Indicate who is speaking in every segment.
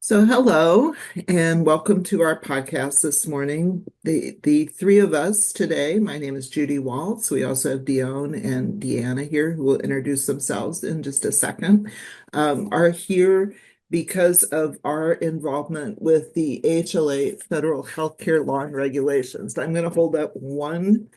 Speaker 1: So hello and welcome to our podcast this morning. The three of us today, my name is Judy Waltz. We also have Dion and Deanna here who will introduce themselves in just a second, are here because of our involvement with the AHLA federal healthcare law and regulations. I'm going to hold up one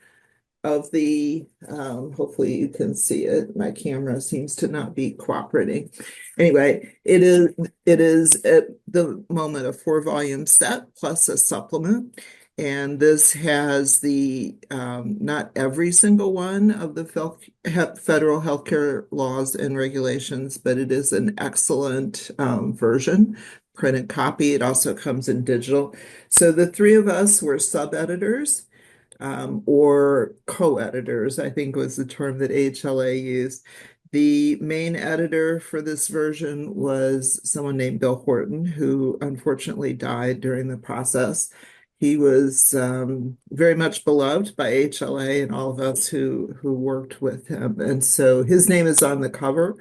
Speaker 1: of the, hopefully you can see it. My camera seems to not be cooperating. Anyway, it is at the moment a 4-volume set plus a supplement. And this has the not every single one of the federal healthcare laws and regulations, but it is an excellent version, printed copy. It also comes in digital. So the three of us were sub-editors or co-editors, I think was the term that AHLA used. The main editor for this version was someone named Bill Horton, who unfortunately died during the process. He was very much beloved by HLA and all of us who worked with him. And so his name is on the cover,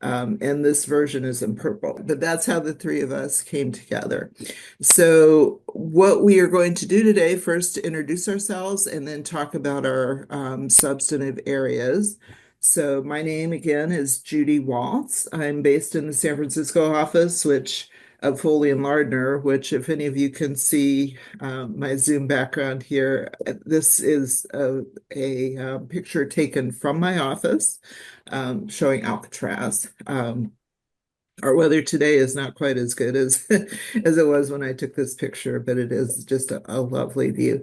Speaker 1: and this version is in purple. But that's how the three of us came together. So what we are going to do today, first to introduce ourselves and then talk about our substantive areas. So my name again is Judy Waltz. I'm based in the San Francisco office, which of Foley and Lardner, which if any of you can see my Zoom background here, this is a picture taken from my office showing Alcatraz. Our weather today is not quite as good as as it was when I took this picture, but it is just a lovely view.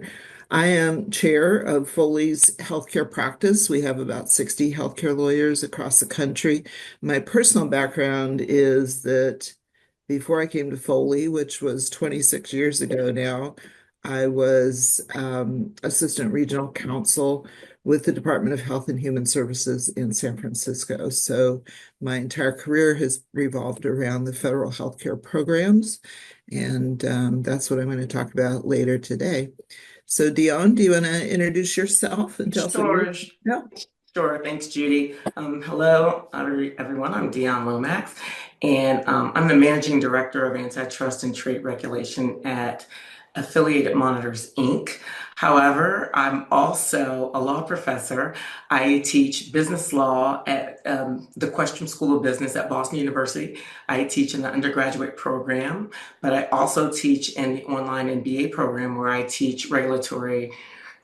Speaker 1: I am chair of Foley's healthcare practice. We have about 60 healthcare lawyers across the country. My personal background is that before I came to Foley, which was 26 years ago now, I was assistant regional counsel with the Department of Health and Human Services in San Francisco. So my entire career has revolved around the federal healthcare programs, and that's what I'm going to talk about later today. So Dion, do you want to introduce yourself and tell us what you're...
Speaker 2: Sure,
Speaker 1: Yeah.
Speaker 2: sure. Thanks, Judy. Hello, everyone. I'm Dion Lomax, and I'm the Managing Director of Antitrust and Trade Regulation at Affiliated Monitors, Inc. However, I'm also a law professor. I teach business law at the Questrom School of Business at Boston University. I teach in the undergraduate program, but I also teach in the online MBA program where I teach regulatory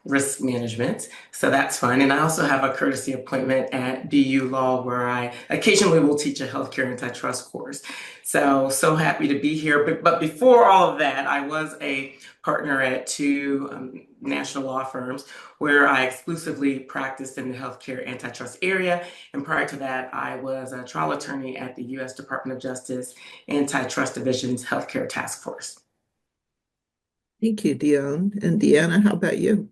Speaker 2: risk management. So that's fun. And I also have a courtesy appointment at BU Law where I occasionally will teach a healthcare antitrust course. So happy to be here. But before all of that, I was a partner at two national law firms where I exclusively practiced in the healthcare antitrust area. And prior to that, I was a trial attorney at the U.S. Department of Justice Antitrust Division's Healthcare Task Force.
Speaker 1: Thank you, Dion. And Deanna, how about you?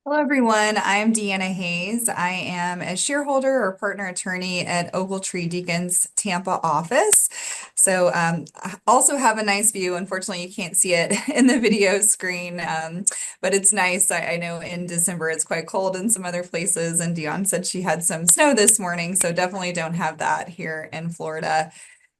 Speaker 3: Hello, everyone. I'm Deanna Hayes. I am a shareholder or partner attorney at Ogletree Deakins Tampa office. So I also have a nice view. Unfortunately, you can't see it in the video screen, but it's nice. I know in December it's quite cold in some other places, and Dion said she had some snow this morning, so definitely don't have that here in Florida.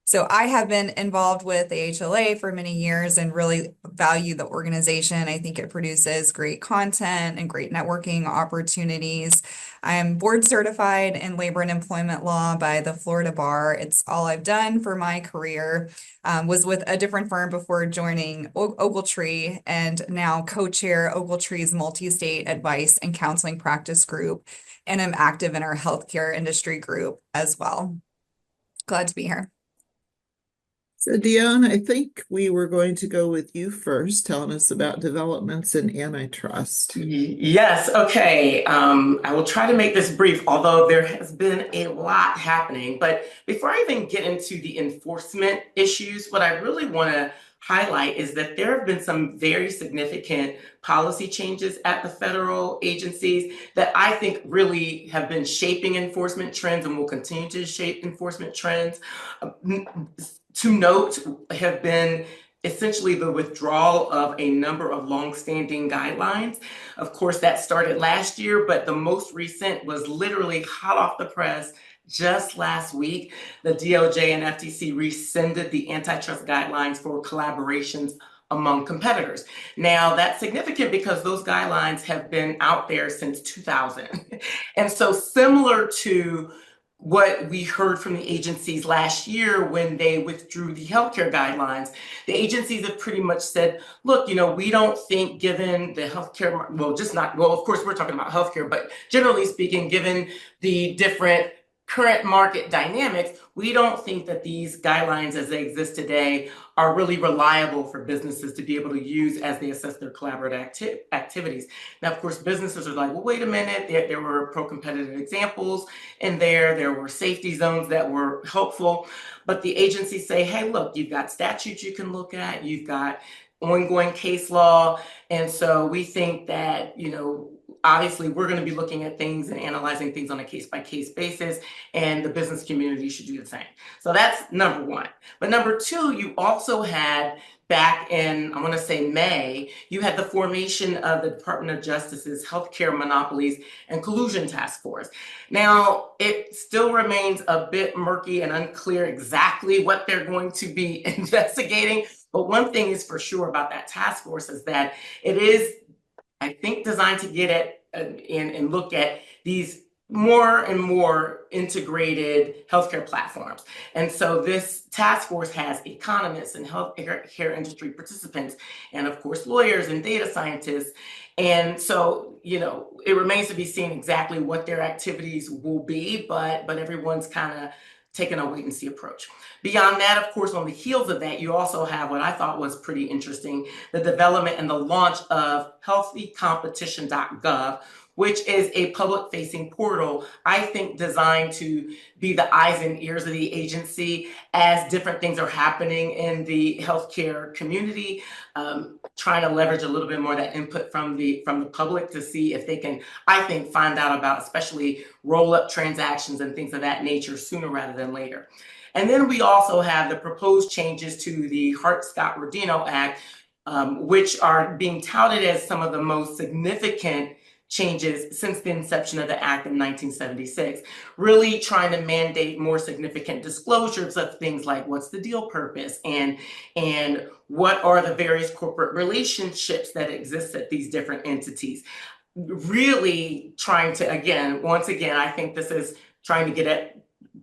Speaker 3: So I have been involved with the HLA for many years and really value the organization. I think it produces great content and great networking opportunities. I am board certified in labor and employment law by the Florida Bar. It's all I've done for my career. Was with a different firm before joining Ogletree and now co-chair Ogletree's multi-state advice and counseling practice group. And I'm active in our healthcare industry group as well. Glad to be here.
Speaker 1: So Dion, I think we were going to go with you first, telling us about developments in antitrust.
Speaker 2: Yes, okay. I will try to make this brief, although there has been a lot happening. But before I even get into the enforcement issues, what I really want to highlight is that there have been some very significant policy changes at the federal agencies that I think really have been shaping enforcement trends and will continue to shape enforcement trends. To note have been essentially the withdrawal of a number of longstanding guidelines. Of course, that started last year, but the most recent was literally hot off the press just last week, the DOJ and FTC rescinded the antitrust guidelines for collaborations among competitors. Now, that's significant because those guidelines have been out there since 2000. And so, similar to what we heard from the agencies last year when they withdrew the healthcare guidelines, the agencies have pretty much said, look, we don't think given the healthcare, of course, we're talking about healthcare, but generally speaking, given the different current market dynamics, we don't think that these guidelines as they exist today are really reliable for businesses to be able to use as they assess their collaborative activities. Now, of course, businesses are like, well, wait a minute, there were pro-competitive examples in there were safety zones that were helpful, but the agencies say, hey, look, you've got statutes you can look at, you've got ongoing case law, and so we think that, obviously, we're going to be looking at things and analyzing things on a case-by-case basis, and the business community should do the same. So that's number one. But number two, you also had back in, I want to say May, you had the formation of the Department of Justice's Healthcare Monopolies and Collusion Task Force. Now, it still remains a bit murky and unclear exactly what they're going to be investigating. But one thing is for sure about that task force is that it is, I think, designed to get at and look at these more and more integrated healthcare platforms. And so this task force has economists and healthcare industry participants, and of course, lawyers and data scientists. And so, it remains to be seen exactly what their activities will be, but everyone's kind of taking a wait and see approach. Beyond that, of course, on the heels of that, you also have what I thought was pretty interesting, the development and the launch of healthycompetition.gov, which is a public-facing portal, I think designed to be the eyes and ears of the agency as different things are happening in the healthcare community, trying to leverage a little bit more of that input from the public to see if they can, I think, find out about especially roll-up transactions and things of that nature sooner rather than later. And then we also have the proposed changes to the Hart-Scott-Rodino Act, which are being touted as some of the most significant changes since the inception of the act in 1976, really trying to mandate more significant disclosures of things like what's the deal purpose and what are the various corporate relationships that exist at these different entities. Really trying to, once again, I think this is trying to get at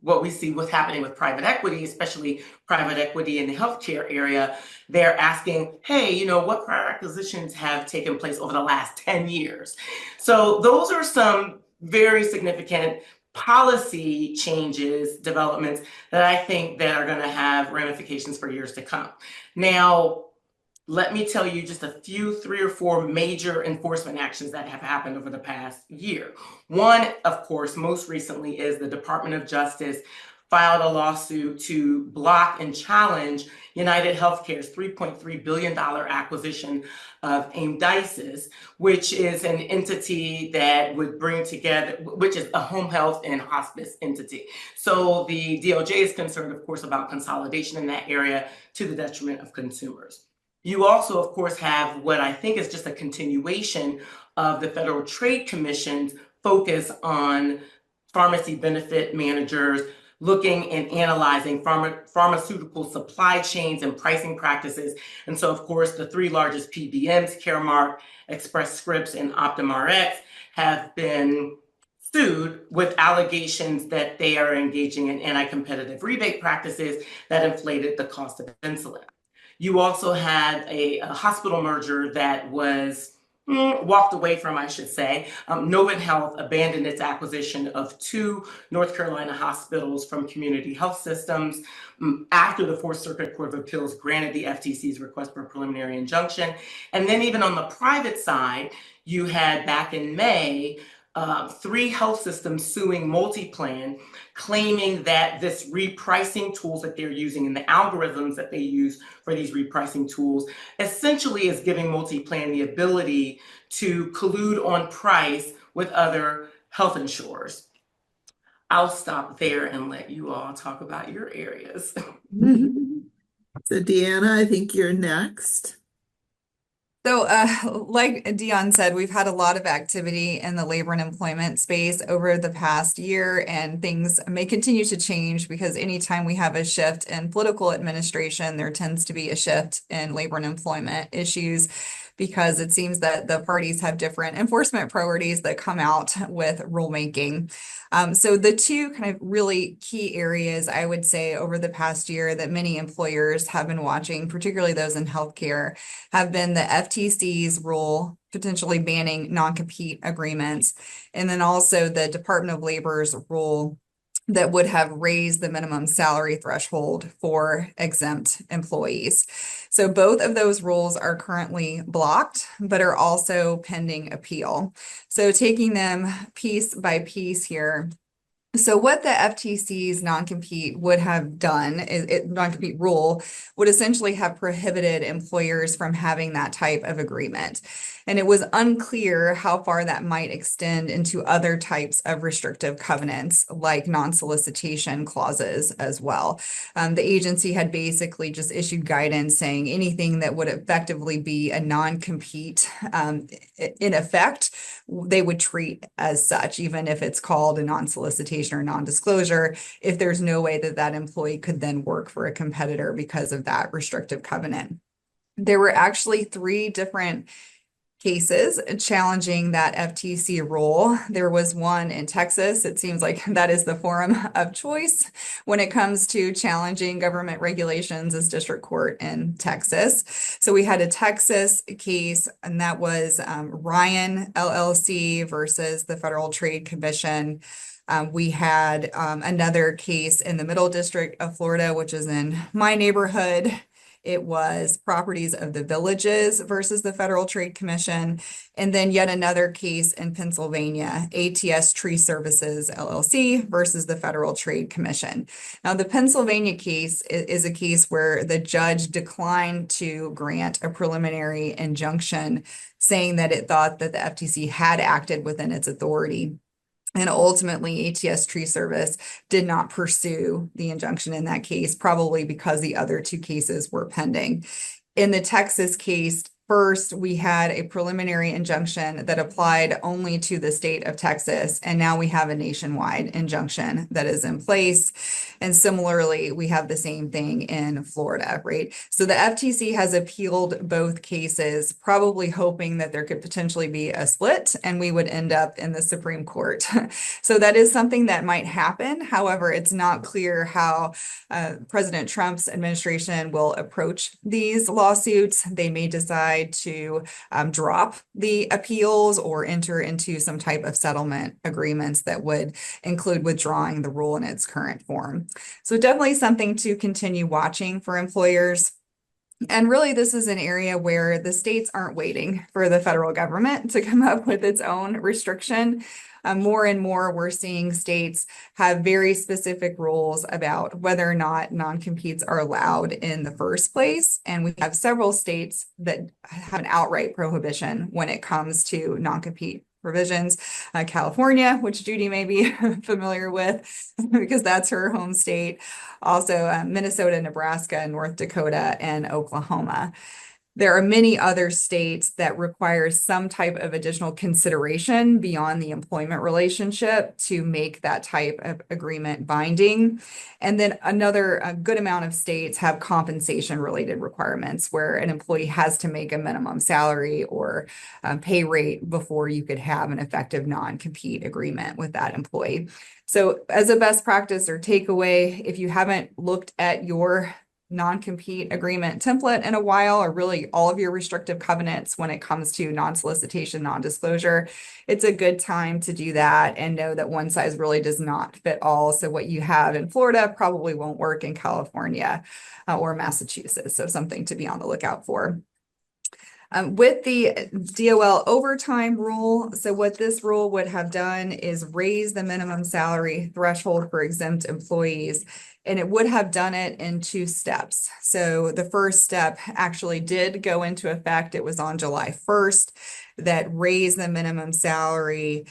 Speaker 2: what we see what's happening with private equity, especially private equity in the healthcare area. They're asking, hey, what prior acquisitions have taken place over the last 10 years? So those are some very significant policy changes, developments that I think that are going to have ramifications for years to come. Now, let me tell you just a few, 3 or 4 major enforcement actions that have happened over the past year. One, of course, most recently is the Department of Justice filed a lawsuit to block and challenge United Healthcare's $3.3 billion acquisition of Amedisys, which is an entity that would bring together, which is a home health and hospice entity. So the DOJ is concerned, of course, about consolidation in that area to the detriment of consumers. You also, of course, have what I think is just a continuation of the Federal Trade Commission's focus on pharmacy benefit managers, looking and analyzing pharmaceutical supply chains and pricing practices. And so, of course, the 3 largest PBMs, Caremark, Express Scripts, and OptumRx, have been sued with allegations that they are engaging in anti-competitive rebate practices that inflated the cost of insulin. You also had a hospital merger that was walked away from, I should say. Novant Health abandoned its acquisition of 2 North Carolina hospitals from Community Health Systems after the Fourth Circuit Court of Appeals granted the FTC's request for a preliminary injunction. And then even on the private side, you had back in May, 3 health systems suing MultiPlan, claiming that this repricing tools that they're using and the algorithms that they use for these repricing tools essentially is giving MultiPlan the ability to collude on price with other health insurers. I'll stop there and let you all talk about your areas.
Speaker 1: So Deanna, I think you're next.
Speaker 3: So, like Dion said, we've had a lot of activity in the labor and employment space over the past year, and things may continue to change because anytime we have a shift in political administration, there tends to be a shift in labor and employment issues because it seems that the parties have different enforcement priorities that come out with rulemaking. So the two kind of really key areas I would say over the past year that many employers have been watching, particularly those in healthcare, have been the FTC's rule potentially banning non-compete agreements, and then also the Department of Labor's rule that would have raised the minimum salary threshold for exempt employees. So both of those rules are currently blocked, but are also pending appeal. So taking them piece by piece here. So what the FTC's non-compete would have done, non-compete rule would essentially have prohibited employers from having that type of agreement. And it was unclear how far that might extend into other types of restrictive covenants, like non-solicitation clauses as well. The agency had basically just issued guidance saying anything that would effectively be a non-compete in effect, they would treat as such, even if it's called a non-solicitation or non-disclosure, if there's no way that that employee could then work for a competitor because of that restrictive covenant. There were actually 3 different cases challenging that FTC rule. There was one in Texas. It seems like that is the forum of choice when it comes to challenging government regulations, as district court in Texas. So we had a Texas case, and that was Ryan LLC versus the Federal Trade Commission. We had another case in the Middle District of Florida, which is in my neighborhood. It was Properties of the Villages versus the Federal Trade Commission. And then yet another case in Pennsylvania, ATS Tree Services LLC versus the Federal Trade Commission. Now, the Pennsylvania case is a case where the judge declined to grant a preliminary injunction, saying that it thought that the FTC had acted within its authority. And ultimately, ATS Tree Service did not pursue the injunction in that case, probably because the other 2 cases were pending. In the Texas case, first, we had a preliminary injunction that applied only to the state of Texas, and now we have a nationwide injunction that is in place. And similarly, we have the same thing in Florida, right? So the FTC has appealed both cases, probably hoping that there could potentially be a split and we would end up in the Supreme Court. So that is something that might happen. However, it's not clear how President Trump's administration will approach these lawsuits. They may decide to drop the appeals or enter into some type of settlement agreements that would include withdrawing the rule in its current form. So definitely something to continue watching for employers. And really, this is an area where the states aren't waiting for the federal government to come up with its own restriction. More and more, we're seeing states have very specific rules about whether or not non-competes are allowed in the first place. And we have several states that have an outright prohibition when it comes to non-compete provisions. California, which Judy may be familiar with because that's her home state. Also, Minnesota, Nebraska, North Dakota, and Oklahoma. There are many other states that require some type of additional consideration beyond the employment relationship to make that type of agreement binding. And then a good amount of states have compensation related requirements where an employee has to make a minimum salary or pay rate before you could have an effective non-compete agreement with that employee. So as a best practice or takeaway, if you haven't looked at your non-compete agreement template in a while, or really all of your restrictive covenants when it comes to non-solicitation, non-disclosure, it's a good time to do that and know that one size really does not fit all. So what you have in Florida probably won't work in California or Massachusetts. So something to be on the lookout for. With the DOL overtime rule, so what this rule would have done is raise the minimum salary threshold for exempt employees and it would have done it in two steps. So the first step actually did go into effect. It was on July 1st that raised the minimum salary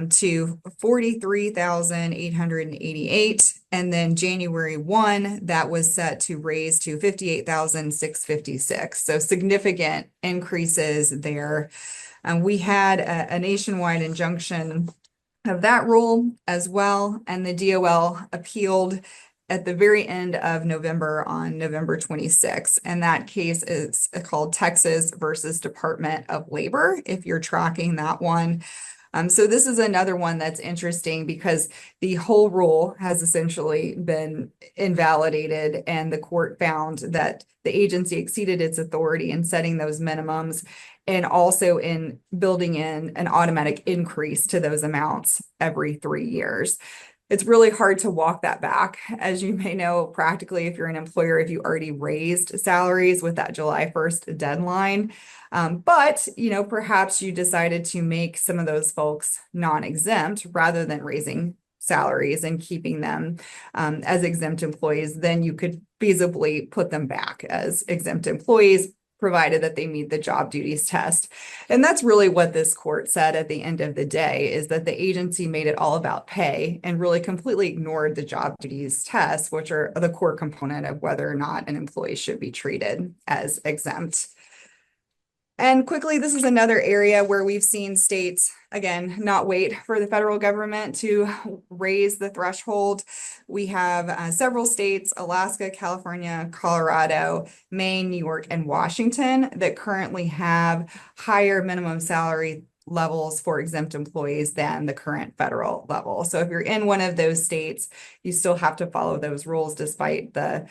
Speaker 3: to 43,888. And then January 1, that was set to raise to 58,656. So significant increases there. We had a nationwide injunction of that rule as well, and the DOL appealed at the very end of November on November 26th. And that case is called Texas versus Department of Labor, if you're tracking that one. So this is another one that's interesting because the whole rule has essentially been invalidated, and the court found that the agency exceeded its authority in setting those minimums and also in building in an automatic increase to those amounts every 3 years. It's really hard to walk that back, as you may know, practically, if you're an employer, if you already raised salaries with that July 1st deadline. But, perhaps you decided to make some of those folks non-exempt rather than raising salaries and keeping them as exempt employees, then you could feasibly put them back as exempt employees, provided that they meet the job duties test. And that's really what this court said at the end of the day, is that the agency made it all about pay and really completely ignored the job duties tests, which are the core component of whether or not an employee should be treated as exempt. And quickly, this is another area where we've seen states, again, not wait for the federal government to raise the threshold. We have several states, Alaska, California, Colorado, Maine, New York, and Washington, that currently have higher minimum salary levels for exempt employees than the current federal level. So if you're in one of those states, you still have to follow those rules despite the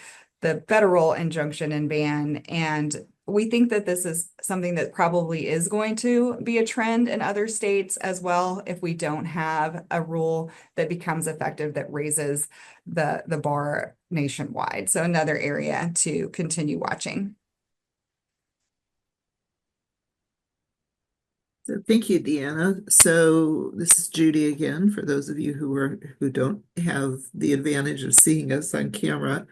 Speaker 3: federal injunction and ban. And we think that this is something that probably is going to be a trend in other states as well, if we don't have a rule that becomes effective that raises the bar nationwide. So another area to continue watching.
Speaker 1: So thank you, Deanna. So this is Judy again, for those of you who don't have the advantage of seeing us on camera.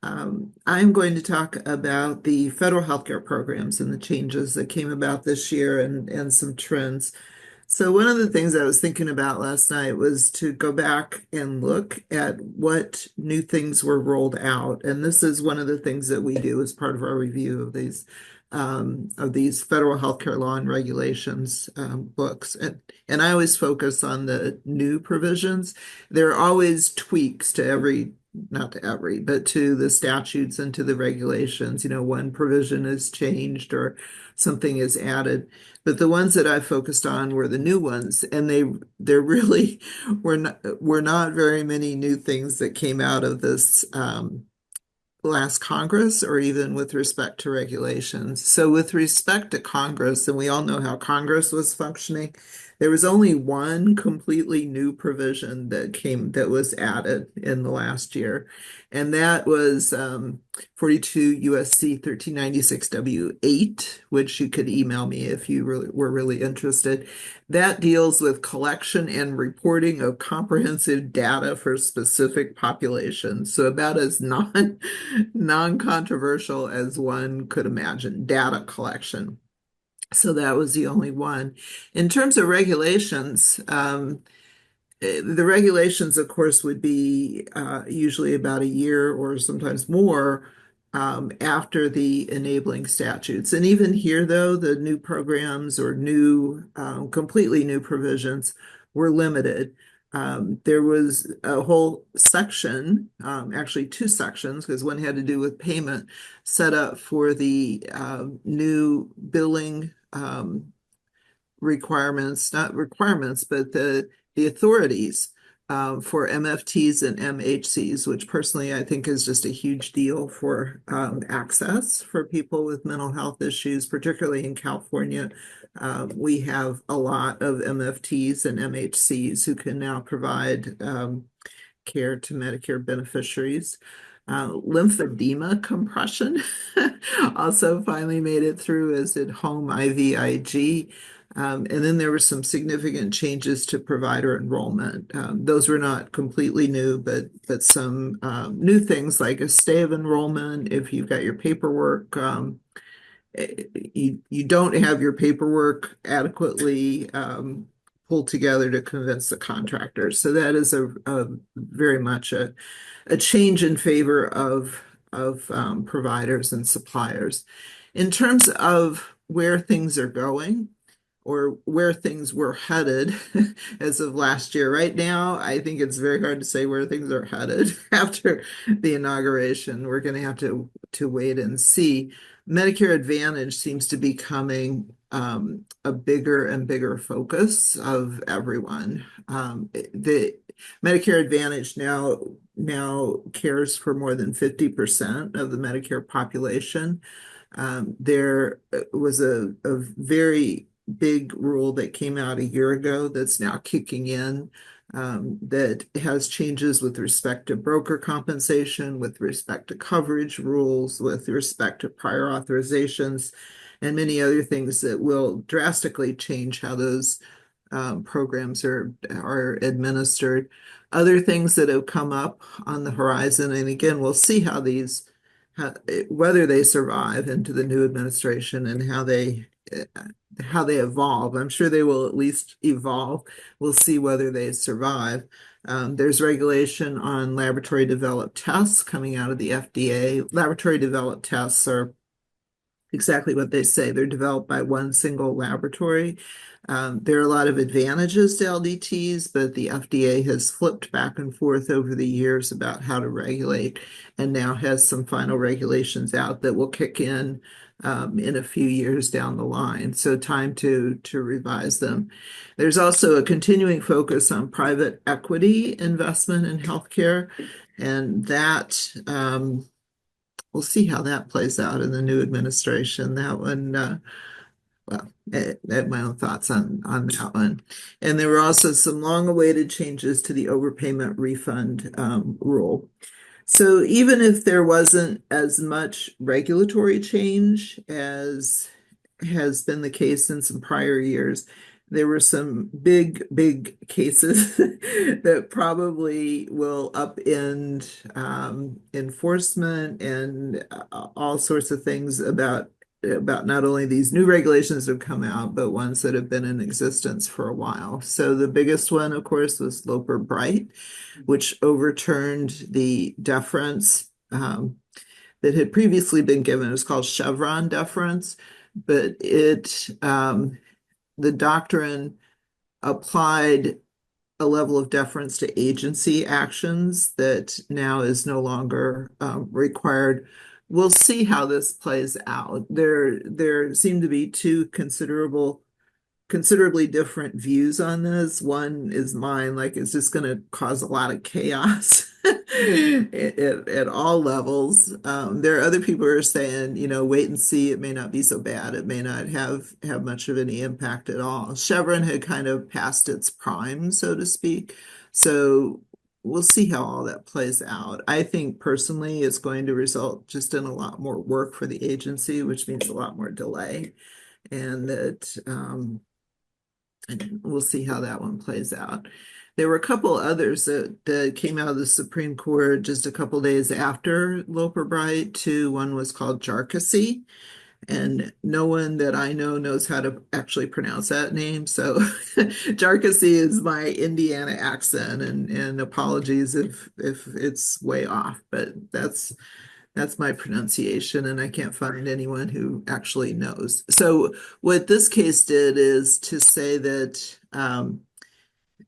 Speaker 1: I'm going to talk about the federal healthcare programs and the changes that came about this year and some trends. So one of the things I was thinking about last night was to go back and look at what new things were rolled out. And this is one of the things that we do as part of our review of these federal healthcare law and regulations books. And I always focus on the new provisions. There are always tweaks to not to every, but to the statutes and to the regulations. One provision is changed or something is added. But the ones that I focused on were the new ones, and there really were not very many new things that came out of this last Congress, or even with respect to regulations. So with respect to Congress, and we all know how Congress was functioning, there was only one completely new provision that was added in the last year, and that was 42 USC 1396 W8, which you could email me if you were really interested. That deals with collection and reporting of comprehensive data for specific populations. So about as non-controversial as one could imagine, data collection. So that was the only one. In terms of regulations, the regulations, of course, would be usually about a year or sometimes more after the enabling statutes. And even here, though, the new programs or completely new provisions were limited. There was a whole section, actually two sections, because one had to do with payment, set up for the new billing requirements, not requirements, but the authorities for MFTs and MHCs, which personally I think is just a huge deal for access for people with mental health issues, particularly in California. We have a lot of MFTs and MHCs who can now provide care to Medicare beneficiaries. Lymphedema compression also finally made it through, as did home IVIG. And then there were some significant changes to provider enrollment. Those were not completely new, but some new things like a stay of enrollment if you've got your paperwork. You don't have your paperwork adequately pulled together to convince the contractor. So that is a very much a change in favor of providers and suppliers. In terms of where things are going or where things were headed as of last year, right now, I think it's very hard to say where things are headed after the inauguration. We're going to have to wait and see. Medicare Advantage seems to be becoming a bigger and bigger focus of everyone. The Medicare Advantage now cares for more than 50% of the Medicare population. There was a very big rule that came out a year ago that's now kicking in that has changes with respect to broker compensation, with respect to coverage rules, with respect to prior authorizations, and many other things that will drastically change how those programs are administered. Other things that have come up on the horizon, and again, we'll see whether they survive into the new administration and how they evolve. I'm sure they will at least evolve. We'll see whether they survive. There's regulation on laboratory developed tests coming out of the FDA. Laboratory developed tests are exactly what they say. They're developed by one single laboratory. There are a lot of advantages to LDTs, but the FDA has flipped back and forth over the years about how to regulate and now has some final regulations out that will kick in a few years down the line. So time to revise them. There's also a continuing focus on private equity investment in healthcare, and that we'll see how that plays out in the new administration. That one, well, I have my own thoughts on that one. And there were also some long-awaited changes to the overpayment refund rule. So even if there wasn't as much regulatory change as has been the case in some prior years, there were some big cases that probably will upend enforcement and all sorts of things about not only these new regulations that have come out, but ones that have been in existence for a while. So the biggest one, of course, was Loper Bright, which overturned the deference that had previously been given. It was called Chevron deference, but the doctrine applied a level of deference to agency actions that now is no longer required. We'll see how this plays out. There seem to be two considerably different views on this. One is mine, like it's just going to cause a lot of chaos at all levels. There are other people who are saying, wait and see, it may not be so bad. It may not have much of any impact at all. Chevron had kind of passed its prime, so to speak. So we'll see how all that plays out. I think personally it's going to result just in a lot more work for the agency, which means a lot more delay. And that and we'll see how that one plays out. There were a couple others that came out of the Supreme Court just a couple days after Loper Bright too. One was called Jharkhasi, and no one that I know knows how to actually pronounce that name. So Jharkhasi is my Indiana accent, and apologies if it's way off, but that's my pronunciation, and I can't find anyone who actually knows. So what this case did is to say that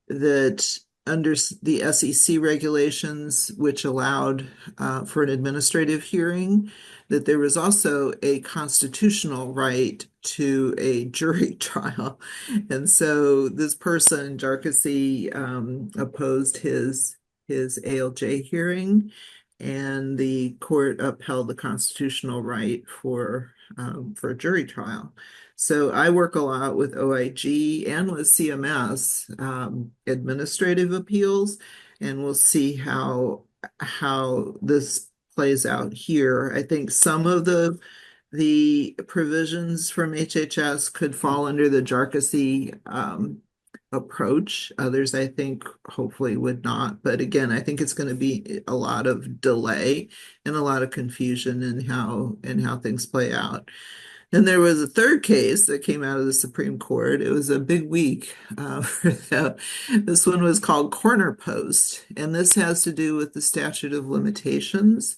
Speaker 1: that under the SEC regulations, which allowed for an administrative hearing, that there was also a constitutional right to a jury trial. And so this person, Jharkhasi, opposed his ALJ hearing, and the court upheld the constitutional right for a jury trial. So I work a lot with OIG and with CMS administrative appeals, and we'll see how this plays out here. I think some of the the provisions from HHS could fall under the JARCISI approach. Others, I think, hopefully would not. But again, I think it's going to be a lot of delay and a lot of confusion in how things play out. Then there was a third case that came out of the Supreme Court. It was a big week for that. This one was called Corner Post, and this has to do with the statute of limitations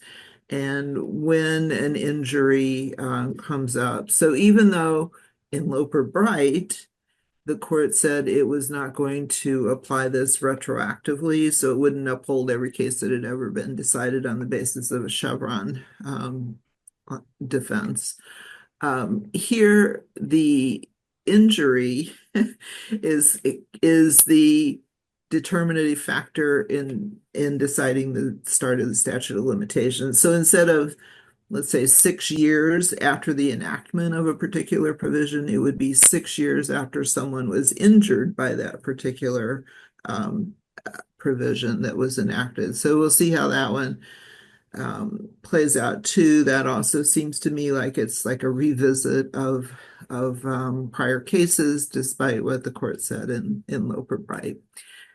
Speaker 1: and when an injury comes up. So even though in Loper Bright, the court said it was not going to apply this retroactively, so it wouldn't uphold every case that had ever been decided on the basis of a Chevron defense. Here, the injury is the determinative factor in deciding the start of the statute of limitations. So instead of, let's say, 6 years after the enactment of a particular provision, it would be 6 years after someone was injured by that particular provision that was enacted. So we'll see how that one plays out too. That also seems to me like it's like a revisit of prior cases, despite what the court said in Loper Bright.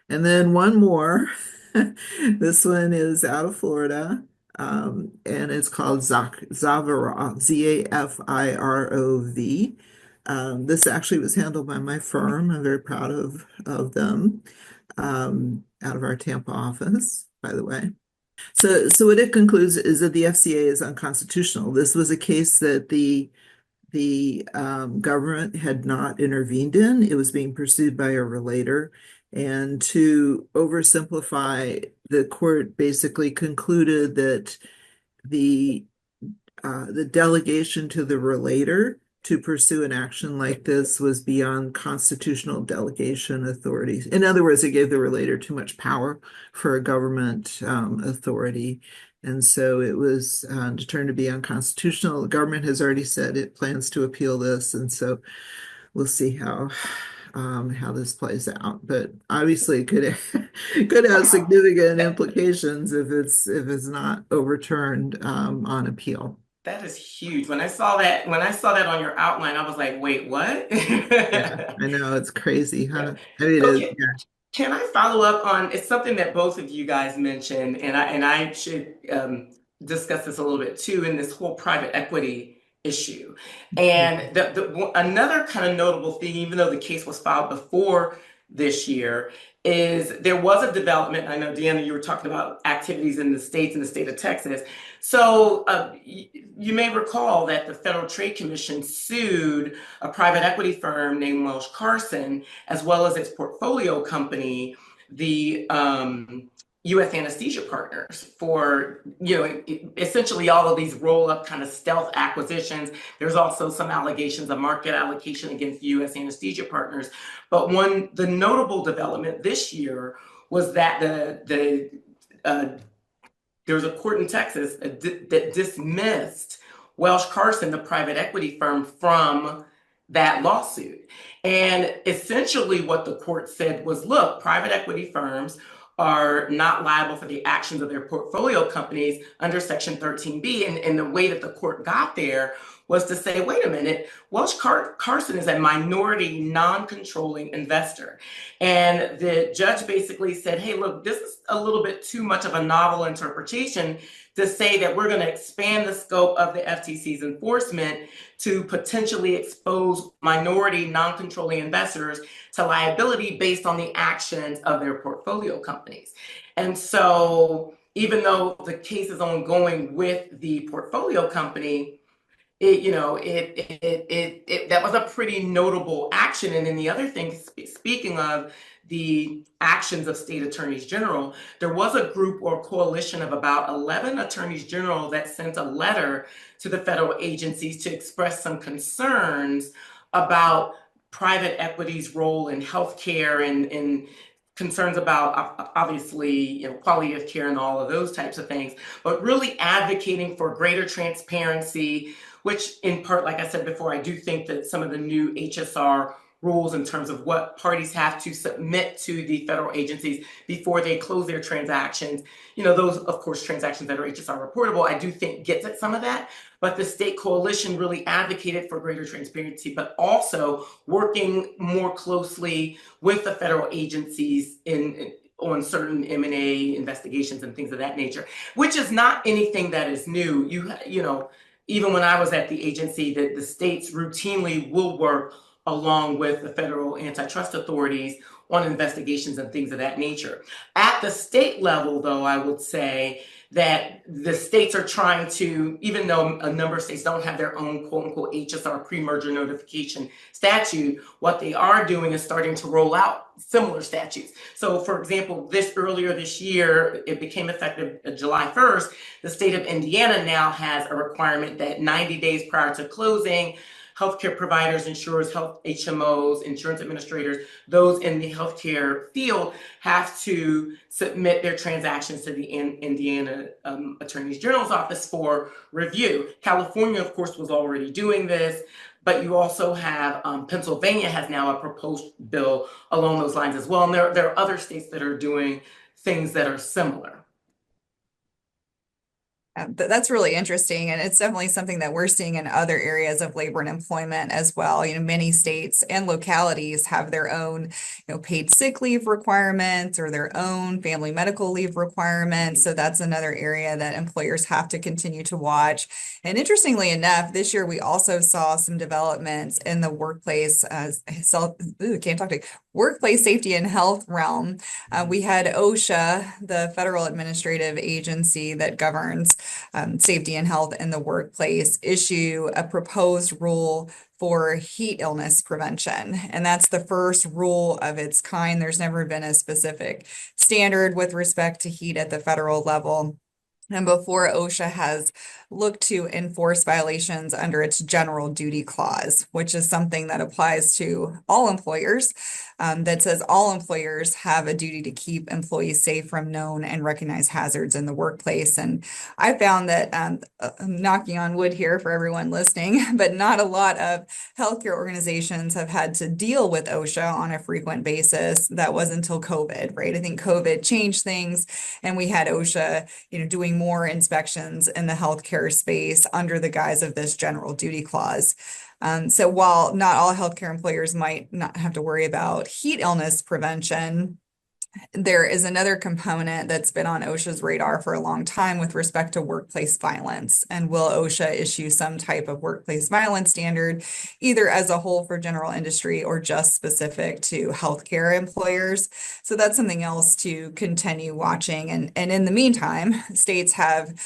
Speaker 1: And then one more. This one is out of Florida, and it's called Zavarov, Zafirov. This actually was handled by my firm. I'm very proud of them, out of our Tampa office, by the way. So what it concludes is that the FCA is unconstitutional. This was a case that the government had not intervened in. It was being pursued by a relator. And to oversimplify, the court basically concluded that the delegation to the relator to pursue an action like this was beyond constitutional delegation authorities. In other words, it gave the relator too much power for a government authority. And so it was determined to be unconstitutional. The government has already said it plans to appeal this. And so we'll see how this plays out. But obviously it could have significant implications if it's not overturned on appeal.
Speaker 2: That is huge. When I saw that on your outline, I was like, wait, what?
Speaker 1: Yeah, I know, it's crazy, huh? I mean,
Speaker 2: Okay. Can I follow up on, it's something that both of you guys mentioned, and I should discuss this a little bit too, in this whole private equity issue. And another kind of notable thing, even though the case was filed before this year, is there was a development. I know, Deanna, you were talking about activities in the state of Texas. So you may recall that the Federal Trade Commission sued a private equity firm named Welsh Carson, as well as its portfolio company, the U.S. Anesthesia Partners, for, essentially all of these roll-up kind of stealth acquisitions. There's also some allegations of market allocation against U.S. Anesthesia Partners. But the notable development this year was that there was a court in Texas that dismissed Welsh Carson, the private equity firm, from that lawsuit. And essentially what the court said was, look, private equity firms are not liable for the actions of their portfolio companies under Section 13B. And the way that the court got there was to say, wait a minute, Welsh Carson is a minority, non-controlling investor. And the judge basically said, hey, look, this is a little bit too much of a novel interpretation to say that we're going to expand the scope of the FTC's enforcement to potentially expose minority, non-controlling investors to liability based on the actions of their portfolio companies. And so even though the case is ongoing with the portfolio company, that was a pretty notable action. And then the other thing, speaking of the actions of state attorneys general, there was a group or coalition of about 11 attorneys general that sent a letter to the federal agencies to express some concerns about private equity's role in healthcare and concerns about, obviously, quality of care and all of those types of things, but really advocating for greater transparency, which in part, like I said before, I do think that some of the new HSR rules in terms of what parties have to submit to the federal agencies before they close their transactions, those, of course, transactions that are HSR reportable, I do think gets at some of that. but the state coalition really advocated for greater transparency, but also working more closely with the federal agencies on certain M&A investigations and things of that nature, which is not anything that is new. You know, even when I was at the agency, that the states routinely will work along with the federal antitrust authorities on investigations and things of that nature. At the state level, though, I would say that the states are trying to, even though a number of states don't have their own quote unquote HSR pre-merger notification statute, what they are doing is starting to roll out similar statutes. So for example, earlier this year, it became effective July 1st, the state of Indiana now has a requirement that 90 days prior to closing, healthcare providers, insurers, health HMOs, insurance administrators, those in the healthcare field have to submit their transactions to the Indiana Attorney General's office for review. California, of course, was already doing this, but you also have Pennsylvania has now a proposed bill along those lines as well. And there are other states that are doing things that are similar.
Speaker 3: That's really interesting, and it's definitely something that we're seeing in other areas of labor and employment as well. You know, many states and localities have their own, paid sick leave requirements or their own family medical leave requirements. So that's another area that employers have to continue to watch. And interestingly enough, this year we also saw some developments in the workplace, workplace safety and health realm. We had OSHA, the federal administrative agency that governs safety and health in the workplace, issue a proposed rule for heat illness prevention. And that's the first rule of its kind. There's never been a specific standard with respect to heat at the federal level. And before, OSHA has looked to enforce violations under its general duty clause, which is something that applies to all employers, that says all employers have a duty to keep employees safe from known and recognized hazards in the workplace. And I found that, I'm knocking on wood here for everyone listening, but not a lot of healthcare organizations have had to deal with OSHA on a frequent basis. That was until COVID, right? I think COVID changed things, and we had OSHA, doing more inspections in the healthcare space under the guise of this general duty clause. So while not all healthcare employers might not have to worry about heat illness prevention, there is another component that's been on OSHA's radar for a long time with respect to workplace violence. And will OSHA issue some type of workplace violence standard, either as a whole for general industry or just specific to healthcare employers? So that's something else to continue watching. And in the meantime, states have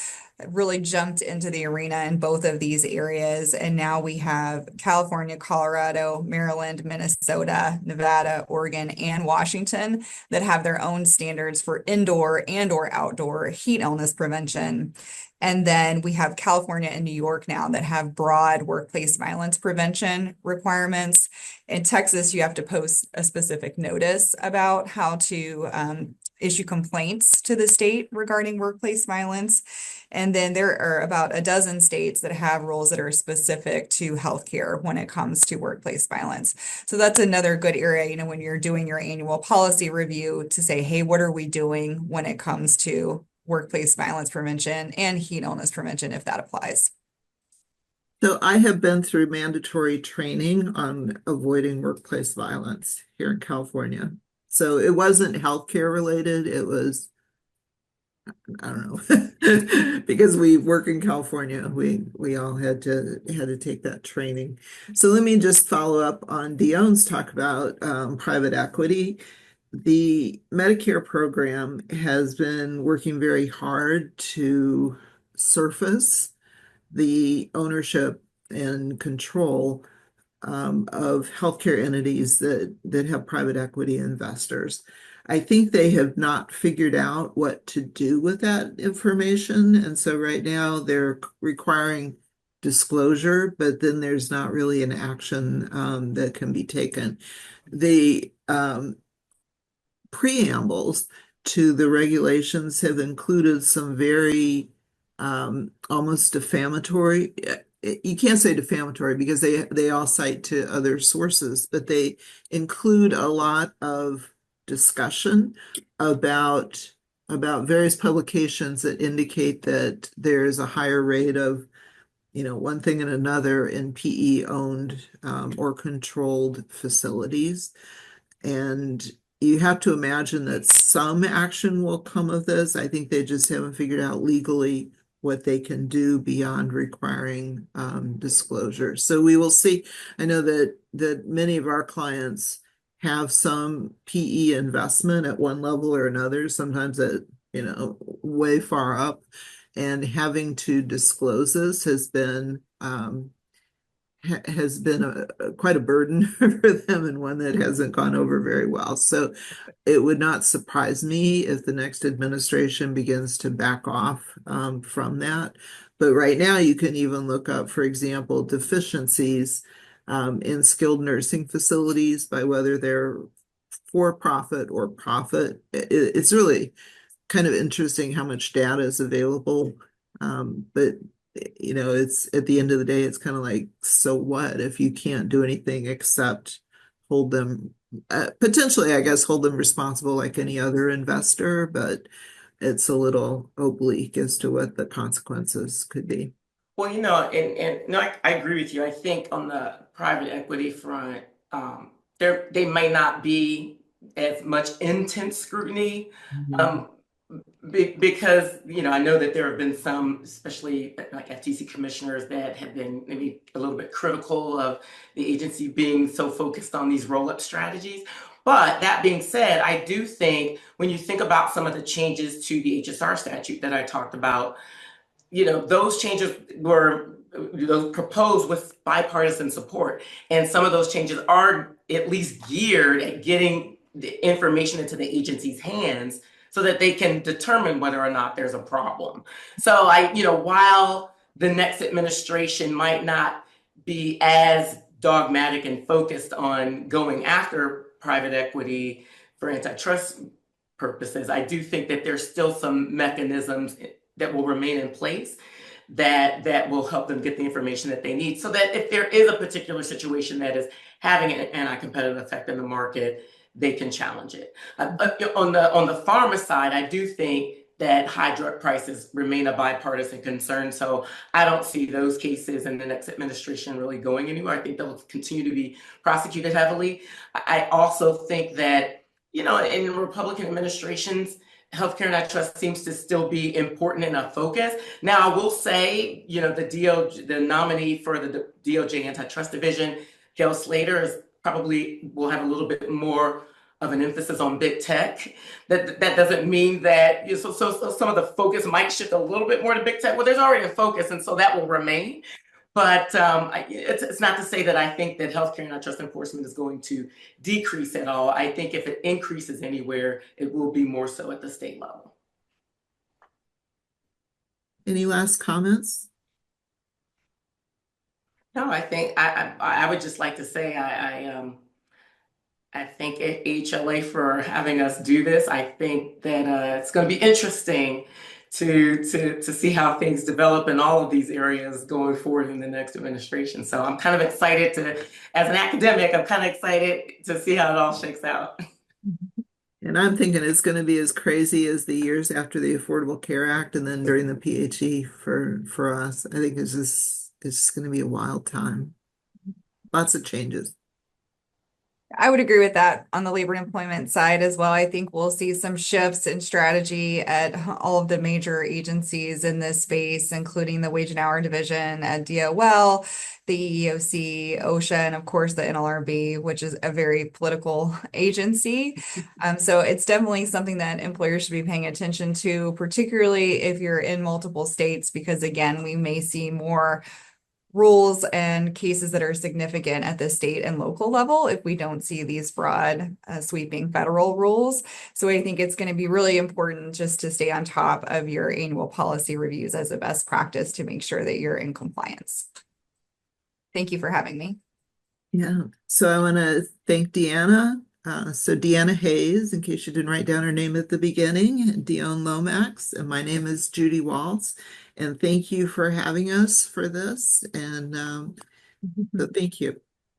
Speaker 3: really jumped into the arena in both of these areas. And now we have California, Colorado, Maryland, Minnesota, Nevada, Oregon, and Washington that have their own standards for indoor and or outdoor heat illness prevention. And then we have California and New York now that have broad workplace violence prevention requirements. In Texas, you have to post a specific notice about how to issue complaints to the state regarding workplace violence. And then there are about a dozen states that have rules that are specific to healthcare when it comes to workplace violence. So that's another good area, when you're doing your annual policy review, to say, hey, what are we doing when it comes to workplace violence prevention and heat illness prevention, if that applies.
Speaker 1: So I have been through mandatory training on avoiding workplace violence here in California. So it wasn't healthcare related. It was, I don't know, because we work in California, we all had to take that training. So let me just follow up on Dion's talk about private equity. The Medicare program has been working very hard to surface the ownership and control of healthcare entities that have private equity investors. I think they have not figured out what to do with that information. And so right now they're requiring disclosure, but then there's not really an action that can be taken. The preambles to the regulations have included some very almost defamatory. You can't say defamatory because they all cite to other sources, but they include a lot of discussion about various publications that indicate that there is a higher rate of one thing and another in PE owned or controlled facilities. And you have to imagine that some action will come of this. I think they just haven't figured out legally what they can do beyond requiring disclosure. So we will see. I know that many of our clients have some PE investment at one level or another, sometimes at, way far up. And having to disclose this has been quite a burden for them, and one that hasn't gone over very well. So it would not surprise me if the next administration begins to back off from that. But right now, you can even look up, for example, deficiencies in skilled nursing facilities by whether they're for profit or profit. It's really kind of interesting how much data is available. But it's at the end of the day, it's kind of like, so what if you can't do anything except hold them potentially, I guess, hold them responsible like any other investor, but it's a little oblique as to what the consequences could be.
Speaker 2: Well, and no, I agree with you. I think on the private equity front, they may not be as much intense scrutiny. Um, because I know that there have been some, especially like FTC commissioners, that have been maybe a little bit critical of the agency being so focused on these roll-up strategies. But that being said, I do think when you think about some of the changes to the HSR statute that I talked about, those changes were proposed with bipartisan support, and some of those changes are at least geared at getting the information into the agency's hands so that they can determine whether or not there's a problem. So while the next administration might not be as dogmatic and focused on going after private equity for antitrust purposes, I do think that there's still some mechanisms that will remain in place that will help them get the information that they need, so that if there is a particular situation that is having an anti-competitive effect in the market, they can challenge it. On the pharma side, I do think that high drug prices remain a bipartisan concern. So I don't see those cases in the next administration really going anywhere. I think they'll continue to be prosecuted heavily. I also think that, in Republican administrations, healthcare antitrust seems to still be important in a focus. Now, I will say, the nominee for the DOJ antitrust division, Gail Slater, will have a little bit more of an emphasis on big tech. That doesn't mean that, so some of the focus might shift a little bit more to big tech. Well, there's already a focus, and so that will remain. But it's not to say that I think that healthcare antitrust enforcement is going to decrease at all. I think if it increases anywhere, it will be more so at the state level.
Speaker 1: Any last comments?
Speaker 2: No, I think I would just like to say I thank HLA for having us do this. I think that it's going to be interesting to see how things develop in all of these areas going forward in the next administration. So I'm kind of excited as an academic, I'm kind of excited to see how it all shakes out.
Speaker 1: And I'm thinking it's going to be as crazy as the years after the Affordable Care Act and then during the PHE for us. I think it's going to be a wild time. Lots of changes.
Speaker 3: I would agree with that on the labor and employment side as well. I think we'll see some shifts in strategy at all of the major agencies in this space, including the Wage and Hour Division at DOL, the EEOC, OSHA, and of course the NLRB, which is a very political agency. So it's definitely something that employers should be paying attention to, particularly if you're in multiple states, because again, we may see more rules and cases that are significant at the state and local level if we don't see these broad sweeping federal rules. So I think it's going to be really important just to stay on top of your annual policy reviews as a best practice to make sure that you're in compliance. Thank you for having me.
Speaker 1: Yeah, so I want to thank Deanna. So Deanna Hayes, in case you didn't write down her name at the beginning, Dion Lomax, and my name is Judy Waltz. And thank you for having us for this. And so thank you.